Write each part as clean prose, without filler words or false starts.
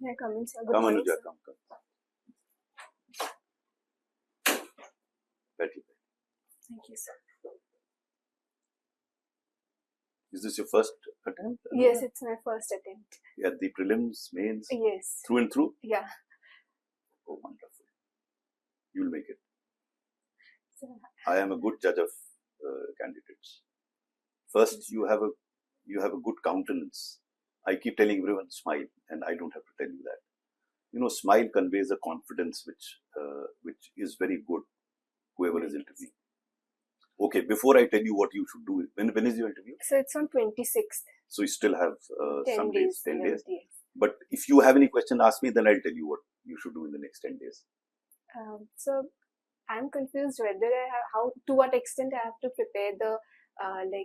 Yeah, come in, sir. Good Come, morning, Anuja, sir. come. Betty. Thank you, sir. Is this your first attempt? Yes, it's my first attempt. Yeah, the prelims, mains, Yes. through and through? Yeah. Oh, wonderful. You'll make it. So, I am a good judge of candidates. First, you have a good countenance. I keep telling everyone smile, and I don't have to tell you that. You know, smile conveys a confidence which is very good. Whoever is interviewing. Okay, before I tell you what you should do, when is your interview? so it's on 26th. So you still have 10 some days. 10 days. Yes. But if you have any question, ask me, then I'll tell you what you should do in the next 10 days. So I'm confused whether to what extent I have to prepare the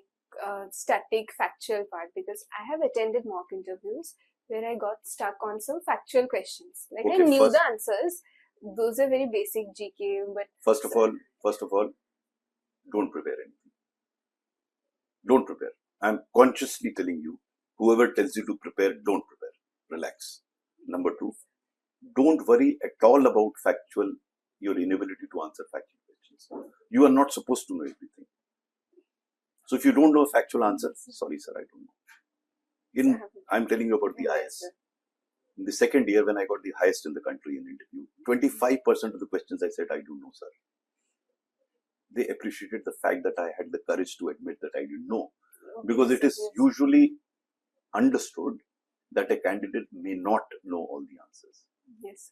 static factual part, because I have attended mock interviews where I got stuck on some factual questions. Like Okay, I knew the answers; those are very basic GK. But First of all, don't prepare anything. Don't prepare. I'm consciously telling you, whoever tells you to prepare, don't prepare. Relax. Number two, don't worry at all about your inability to answer factual questions. You are not supposed to know everything. So if you don't know a factual answer, sorry sir, I don't know. I'm telling you about the IAS. In the second year, when I got the highest in the country in interview, 25% of the questions I said, I don't know, sir. They appreciated the fact that I had the courage to admit that I didn't know. Because it is usually understood that a candidate may not know all the answers. Yes.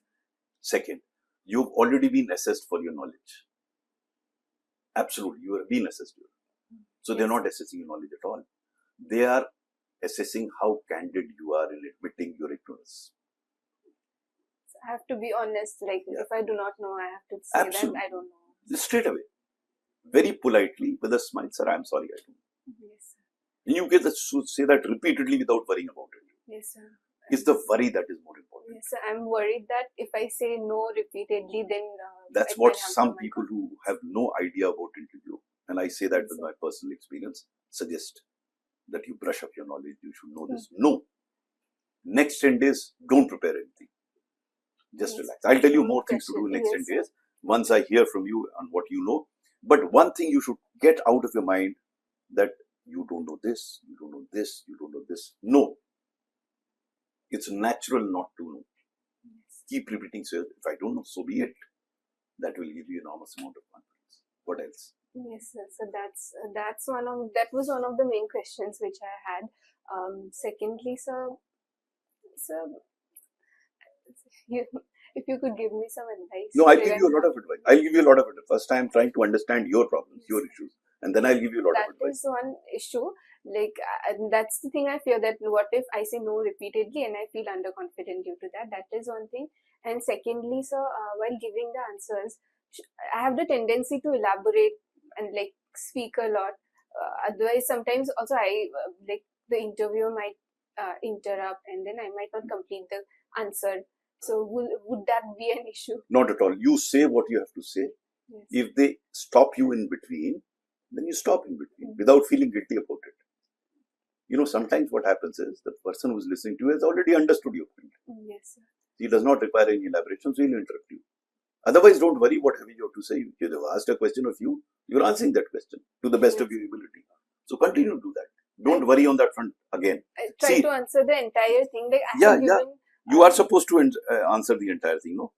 Second, you've already been assessed for your knowledge. Absolutely, you have been assessed. So they're not assessing your knowledge at all. They are assessing how candid you are in admitting your ignorance. I have to be honest. Like if I do not know, I have to say that I don't know. Straight away, very politely, with a smile, sir, I'm sorry, I don't know. Yes, sir. And you get to say that repeatedly without worrying about it. Yes, sir. It's the worry that is more important. Yes, sir. I'm worried that if I say no repeatedly, then that's what some people who have no idea about interview, and I say that with my personal experience, suggest that you brush up your knowledge. You should know this. No. Next 10 days, don't prepare anything. Just relax. I'll tell you more things to do next 10 days once I hear from you on what you know. But one thing you should get out of your mind, that you don't know this, you don't know this, you don't know this. No. It's natural not to know. Keep repeating, so if I don't know, so be it. That will give you enormous amount of confidence. What else? Yes, sir. So that was one of the main questions which I had. Secondly, sir, if you could give me some advice. No, I'll give you a lot of advice. I'll give you a lot of advice. First, I'm trying to understand your problems, your issues, and then I'll give you a lot of advice. That is one issue. Like that's the thing I fear, that what if I say no repeatedly and I feel underconfident due to that. That is one thing. And secondly, sir, while giving the answers, I have the tendency to elaborate and like speak a lot. Otherwise, sometimes also the interviewer might interrupt, and then I might not complete the answer. So would that be an issue? Not at all. You say what you have to say. Yes. If they stop you in between, then you stop in between without feeling guilty about it. You know, sometimes what happens is the person who is listening to you has already understood your point. Yes, sir. He does not require any elaboration, so he'll interrupt you. Otherwise, don't worry whatever you have to say. If you have asked a question of you, you're answering that question to the best of your ability. So continue to do that. Don't worry on that front again. I try to answer the entire thing. Like you are supposed to answer the entire thing, no?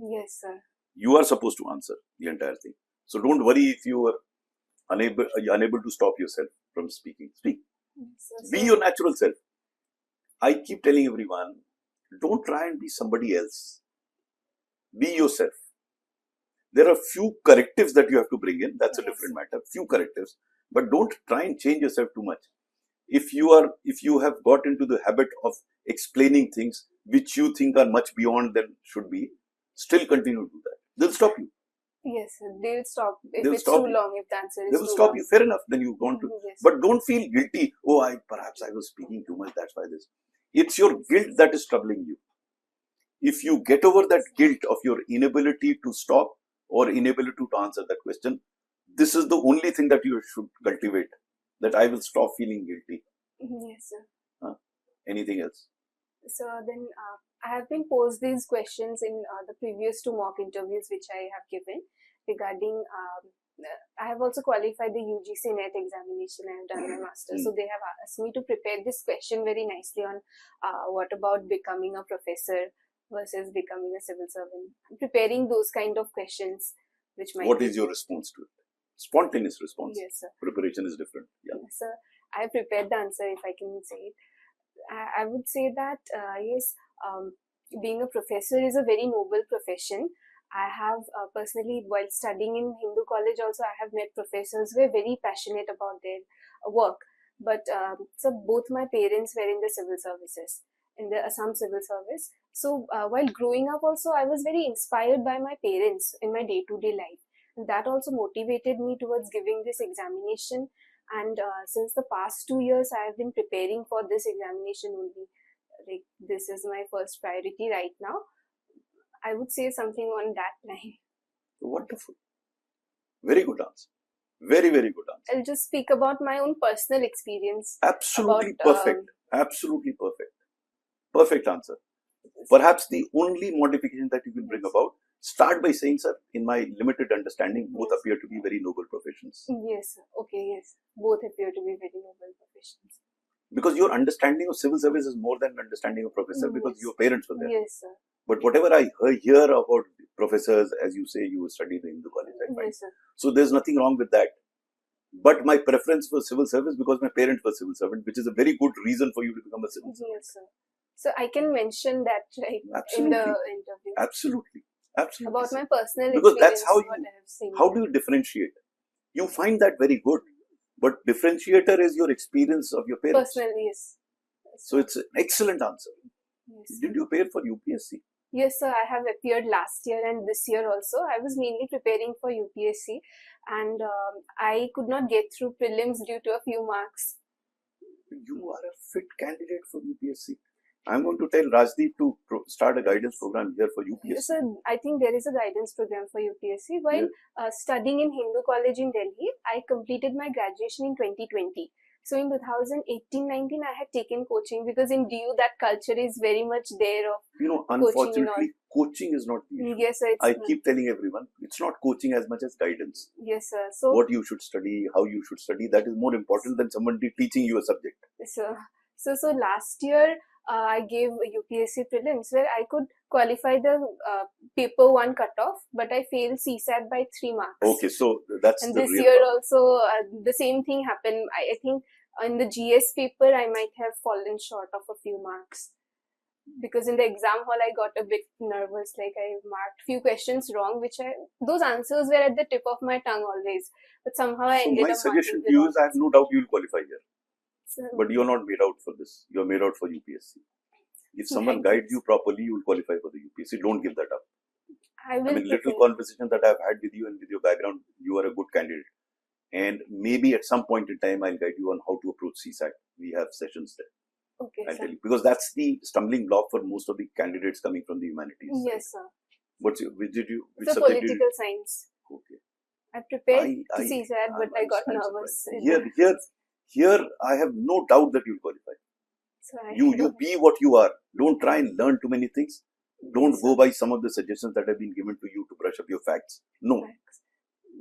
Yes, sir. You are supposed to answer the entire thing. So don't worry if you are unable to stop yourself from speaking. Speak. Yes, be your natural self. I keep telling everyone, don't try and be somebody else. Be yourself. There are few correctives that you have to bring in. That's a different matter. Few correctives. But don't try and change yourself too much. If you have got into the habit of explaining things which you think are much beyond than should be, still continue to do that. They'll stop you. Yes, they'll stop if it's too long. If the answer is they will stop you. Fair enough. Then you go on to. Yes. But don't feel guilty. Oh, perhaps I was speaking too much. That's why this. It's your guilt that is troubling you. If you get over that guilt of your inability to stop or inability to answer that question, this is the only thing that you should cultivate. That I will stop feeling guilty. Yes, sir. Anything else? So then I have been posed these questions in the previous 2 mock interviews which I have given regarding. I have also qualified the UGC NET examination. I have done my master's, so they have asked me to prepare this question very nicely on what about becoming a professor versus becoming a civil servant. I'm preparing those kind of questions, which might. What is your response to it? Spontaneous response. Yes, sir. Preparation is different. Yeah. Yes, sir. I prepared the answer, if I can say it. I would say that yes, being a professor is a very noble profession. I have personally, while studying in Hindu college, also I have met professors who are very passionate about their work. But so both my parents were in the civil services, in the Assam civil service. So while growing up, also I was very inspired by my parents in my day-to-day life. And that also motivated me towards giving this examination. And since the past 2 years, I have been preparing for this examination only. Like, this is my first priority right now. I would say something on that line. Wonderful. Very good answer. Very, very good answer. I'll just speak about my own personal experience. Absolutely perfect. Absolutely perfect. Perfect answer. Perhaps the only modification that you will bring about, start by saying, sir, in my limited understanding, both appear to be very noble professions. Yes, sir. Okay, yes. Both appear to be very noble professions. Because your understanding of civil service is more than understanding of professor, because your parents were there. Yes, sir. But whatever I hear about professors, as you say, you studied in Hindu college, I find. Yes, sir. So there's nothing wrong with that. But my preference for civil service because my parents were civil servant, which is a very good reason for you to become a civil servant. Yes, sir. So I can mention that in the interview. Absolutely. Absolutely. About my personal because experience, that's how what I have seen. How do you differentiate? You find that very good. But differentiator is your experience of your parents. Personally, yes. So it's an excellent answer. Yes. Did you appear for UPSC? Yes, sir. I have appeared last year and this year also. I was mainly preparing for UPSC and I could not get through prelims due to a few marks. You are a fit candidate for UPSC. I'm going to tell Rajdeep to start a guidance program here for UPSC. Yes, sir. I think there is a guidance program for UPSC. While studying in Hindu College in Delhi, I completed my graduation in 2020. So in 2018-19, I had taken coaching because in DU that culture is very much there of unfortunately, coaching is not the issue. Yes, sir. I keep telling everyone, it's not coaching as much as guidance. Yes, sir. So what you should study, how you should study, that is more important than somebody teaching you a subject. So last year, I gave UPSC prelims where I could qualify the paper 1 cutoff, but I failed CSAT by 3 marks. Okay, so that's and the this real year problem. also the same thing happened. I think in the GS paper I might have fallen short of a few marks because in the exam hall I got a bit nervous. Like I marked few questions wrong, those answers were at the tip of my tongue always, but somehow I ended up. So my suggestion to you is, I have no doubt you will qualify here. But you are not made out for this. You are made out for UPSC. If someone guides you properly, you will qualify for the UPSC. Don't give that up. I mean, little conversation that I have had with you and with your background, you are a good candidate. And maybe at some point in time, I'll guide you on how to approach CSAT. We have sessions there. Okay, I'll tell you. Because that's the stumbling block for most of the candidates coming from the humanities. Yes, sir. Which subject political science. Okay. I prepared to CSAT, but I got nervous. Here, I have no doubt that you'll qualify. So you be what you are. Don't try and learn too many things. Don't go by some of the suggestions that have been given to you to brush up your facts. No.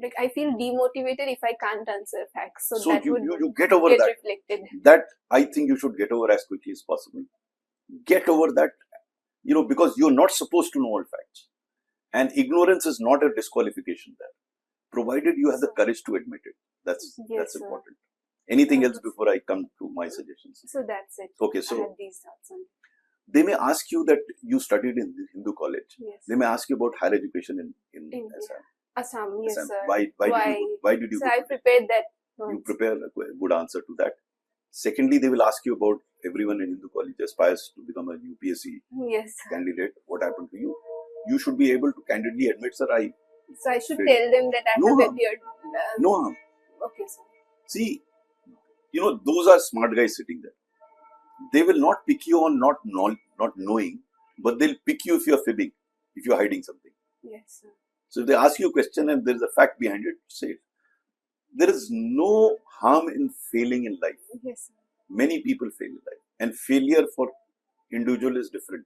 Like I feel demotivated if I can't answer facts. So that you get over that. Reflected. That I think you should get over as quickly as possible. Get over that, because you're not supposed to know all facts. And ignorance is not a disqualification there. Provided you have the courage to admit it. That's important. Anything else before I come to my suggestions? So that's it. Okay, so I have these thoughts on. They may ask you that you studied in the Hindu college. Yes. They may ask you about higher education in Assam. Assam, yes, Assam. Sir. Why did you? So I prepared that. You prepare a good answer to that. Secondly, they will ask you about everyone in Hindu college aspires to become a UPSC candidate. What happened to you? You should be able to candidly admit, sir, So I should tell them that I have appeared. No harm. Okay, sir. See, those are smart guys sitting there. They will not pick you on not knowing, but they'll pick you if you're fibbing, if you're hiding something. Yes, sir. So if they ask you a question and there is a fact behind it, say it. There is no harm in failing in life. Yes, sir. Many people fail in life. And failure for individual is different.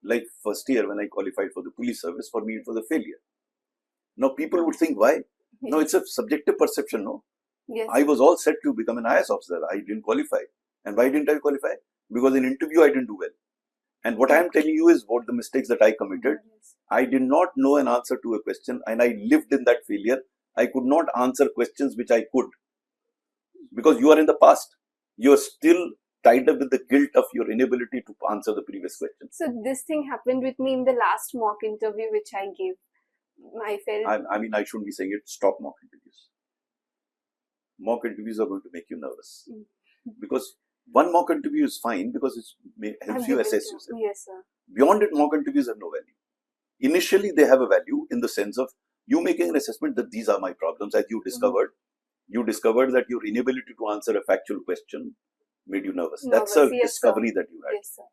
Like first year when I qualified for the police service, for me it was a failure. Now people would think, why? No, it's a subjective perception, no? Yes. I was all set to become an IAS officer. I didn't qualify. And why didn't I qualify? Because in interview I didn't do well. And what I am telling you is what the mistakes that I committed. Yes. I did not know an answer to a question and I lived in that failure. I could not answer questions which I could. Because you are in the past. You are still tied up with the guilt of your inability to answer the previous question. So this thing happened with me in the last mock interview which I gave. I felt... I mean, I shouldn't be saying it. Stop mock interviews. Mock interviews are going to make you nervous. Because one mock interview is fine because it helps you assess yourself. Yes, sir. Beyond it, mock interviews have no value. Initially, they have a value in the sense of you making an assessment that these are my problems. As you discovered, you discovered that your inability to answer a factual question made you nervous. That's a discovery that you had. Yes, sir.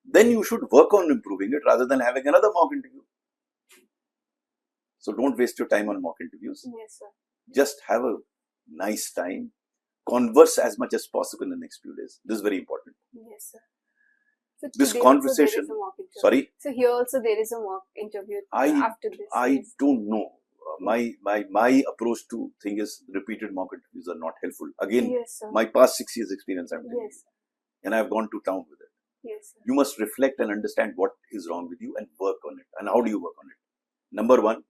Then you should work on improving it rather than having another mock interview. So don't waste your time on mock interviews. Yes, sir. Just have a nice time. Converse as much as possible in the next few days. This is very important. Yes, sir. So this conversation. Sorry. So here also there is a mock interview after this. I don't know. My approach to thing is repeated mock interviews are not helpful. Again, yes, my past 6 years experience I'm telling yes, you. And I've gone to town with it. Yes, sir. You must reflect and understand what is wrong with you and work on it. And how do you work on it? Number one,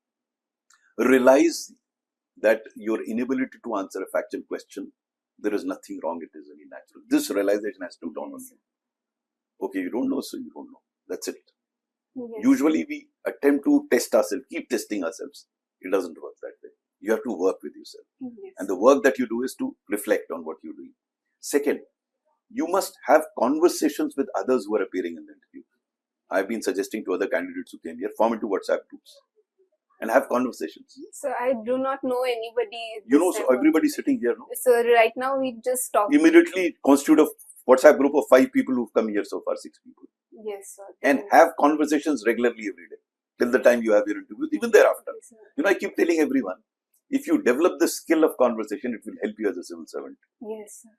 realize that your inability to answer a factual question, there is nothing wrong. It is very natural. This realization has to dawn on you. Okay, you don't know, so you don't know. That's it. Yes. Usually we attempt to test ourselves, keep testing ourselves. It doesn't work that way. You have to work with yourself. Yes. And the work that you do is to reflect on what you're doing. Second, you must have conversations with others who are appearing in the interview. I've been suggesting to other candidates who came here, form into WhatsApp groups and have conversations. So I do not know anybody. You know, so everybody sitting here, no? So right now we just talk. Immediately constitute a WhatsApp group of 5 people who've come here so far, 6 people. Yes, sir. And have conversations regularly every day till the time you have your interview, even thereafter. Yes, you know, I keep telling everyone, if you develop the skill of conversation, it will help you as a civil servant. Yes, sir.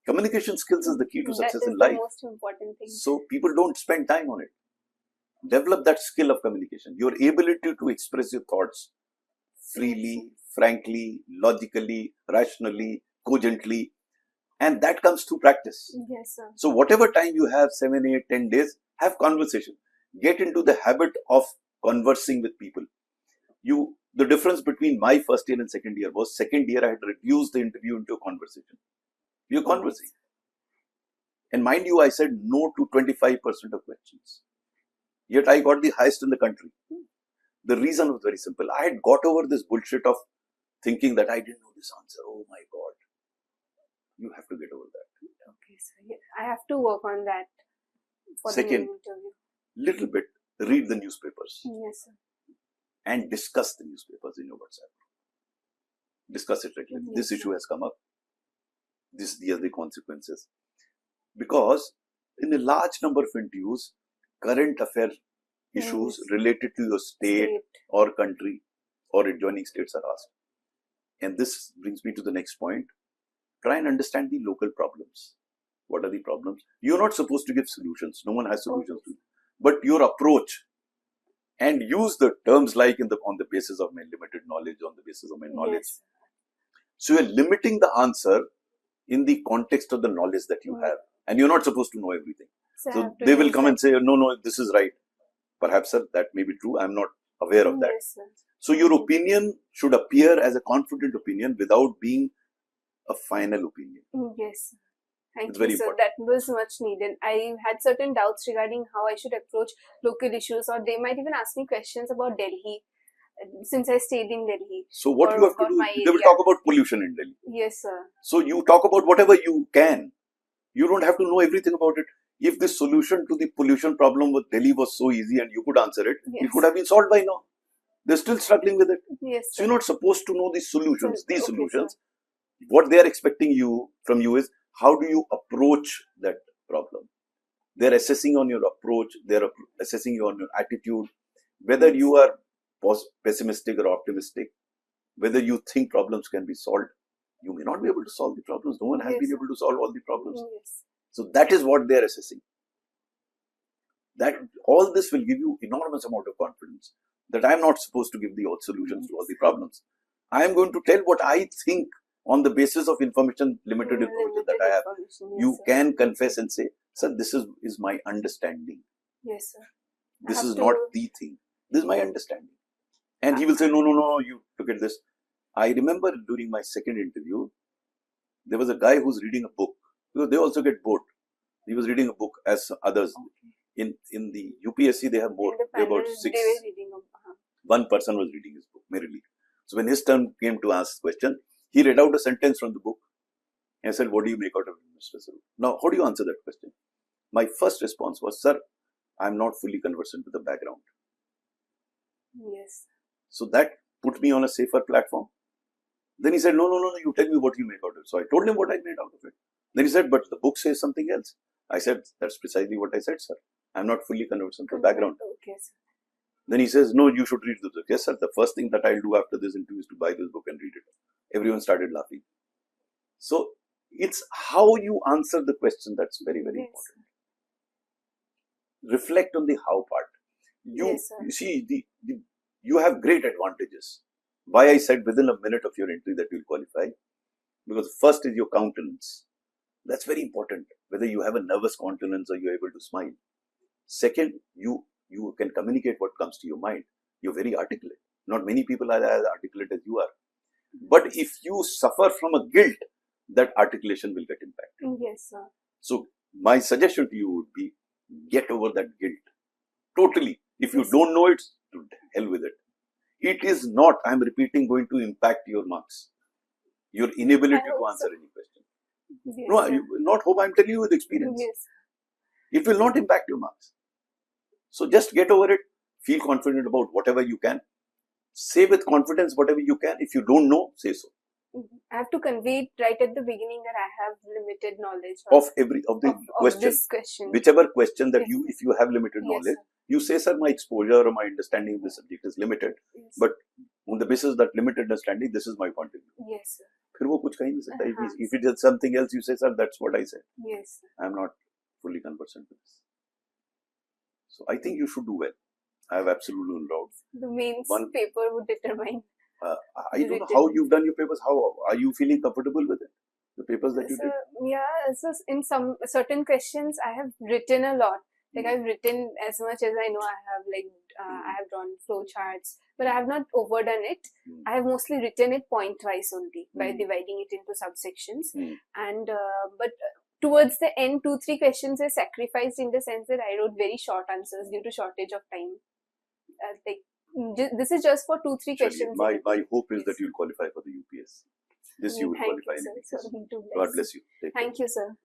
Communication skills is the key to success in life. That is the most important thing. So people don't spend time on it. Develop that skill of communication. Your ability to express your thoughts freely, frankly, logically, rationally, cogently. And that comes through practice. Yes, sir. So whatever time you have, 7, 8, 10 days, have conversation. Get into the habit of conversing with people. The difference between my first year and second year was second year I had reduced the interview into a conversation. You're conversing. And mind you, I said no to 25% of questions. Yet I got the highest in the country. The reason was very simple. I had got over this bullshit of thinking that I didn't know this answer. Oh my God. You have to get over that. Okay, so I have to work on that for Second, the interview. Little bit, read the newspapers. Yes, sir. And discuss the newspapers in your WhatsApp. Discuss it regularly. Yes, this sir. issue has come up. These are the consequences. Because in a large number of interviews, current affair issues related to your state or country or adjoining states are asked. And this brings me to the next point. Try and understand the local problems. What are the problems? You're not supposed to give solutions. No one has solutions to it. But your approach, and use the terms like on the basis of my limited knowledge, on the basis of my knowledge. Yes. So you're limiting the answer in the context of the knowledge that you have. And you're not supposed to know everything. So they will come and say, no, this is right. Perhaps, sir, that may be true. I'm not aware of that. Yes, sir. So your opinion should appear as a confident opinion without being a final opinion. Yes. Thank It's you, very sir. important. That was much needed. I had certain doubts regarding how I should approach local issues, or they might even ask me questions about Delhi, since I stayed in Delhi. So what you have to do, they will talk about pollution in Delhi. Yes, sir. So you talk about whatever you can. You don't have to know everything about it. If the solution to the pollution problem with Delhi was so easy and you could answer it, it could have been solved by now. They're still struggling with it. Yes, so you're not supposed to know the solutions. These okay, solutions. Sir. What they are expecting from you is how do you approach that problem. They're assessing on your approach. They're assessing you on your attitude. Whether you are pessimistic or optimistic. Whether you think problems can be solved. You may not be able to solve the problems. No one has been able to solve all the problems. Yes. So that is what they are assessing. That all this will give you enormous amount of confidence that I am not supposed to give the solutions to all the problems. I am going to tell what I think on the basis of information, limited information that I have. Yes, You sir. can confess and say, sir, this is my understanding. Yes, sir. This is not the thing. This is my understanding. And he will say, no, you look at this. I remember during my second interview, there was a guy who's reading a book. Because they also get bored. He was reading a book as others. In the UPSC, they have more. There about 6. One person was reading his book, merely. So when his turn came to ask question, he read out a sentence from the book and said, what do you make out of it, Mr. Swarup? Now, how do you answer that question? My first response was, sir, I am not fully conversant with the background. Yes. So that put me on a safer platform. Then he said, no, you tell me what you make out of it. So I told him what I made out of it. Then he said, but the book says something else. I said, that's precisely what I said, sir. I'm not fully conversant with the background. Okay, sir. Then he says, no, you should read the book. Yes, sir. The first thing that I'll do after this interview is to buy this book and read it. Everyone started laughing. So it's how you answer the question that's very, very important. Reflect on the how part. You see, you have great advantages. Why I said within a minute of your entry that you'll qualify. Because first is your countenance. That's very important. Whether you have a nervous countenance or you're able to smile. Second, you can communicate what comes to your mind. You're very articulate. Not many people are as articulate as you are. But if you suffer from a guilt, that articulation will get impacted. Yes, sir. So my suggestion to you would be, get over that guilt. Totally. If you don't know it, to hell with it. It is not, I'm repeating, going to impact your marks. Your inability to answer any question. Yes, no, you will not hope, I'm telling you with experience. Yes. It will not impact your marks. So just get over it. Feel confident about whatever you can. Say with confidence whatever you can. If you don't know, say so. I have to convey it right at the beginning that I have limited knowledge of this question. Whichever question that if you have limited knowledge, you say, sir, my exposure or my understanding of the subject is limited. But on the basis of that limited understanding, this is my point of view. Yes, sir. फिर वो कुछ कहीं नहीं सकता. If it is something else, you say, sir, that's what I said. Yes. I am not fully conversant with this. So I think you should do well. I have absolutely no doubt. The mains paper would determine. I don't know how you've done your papers. How are you feeling comfortable with it? The papers that you did? Yeah, so in some certain questions, I have written a lot. Like I've written as much as I know. I have I have drawn flow charts, but I have not overdone it. I have mostly written it point-wise only by dividing it into subsections. And but towards the end, 2-3 questions I sacrificed in the sense that I wrote very short answers due to shortage of time. This is just for 2-3 questions. My hope is that you'll qualify for the UPSC. This you will qualify. You, sir. God bless you. Thank you, sir.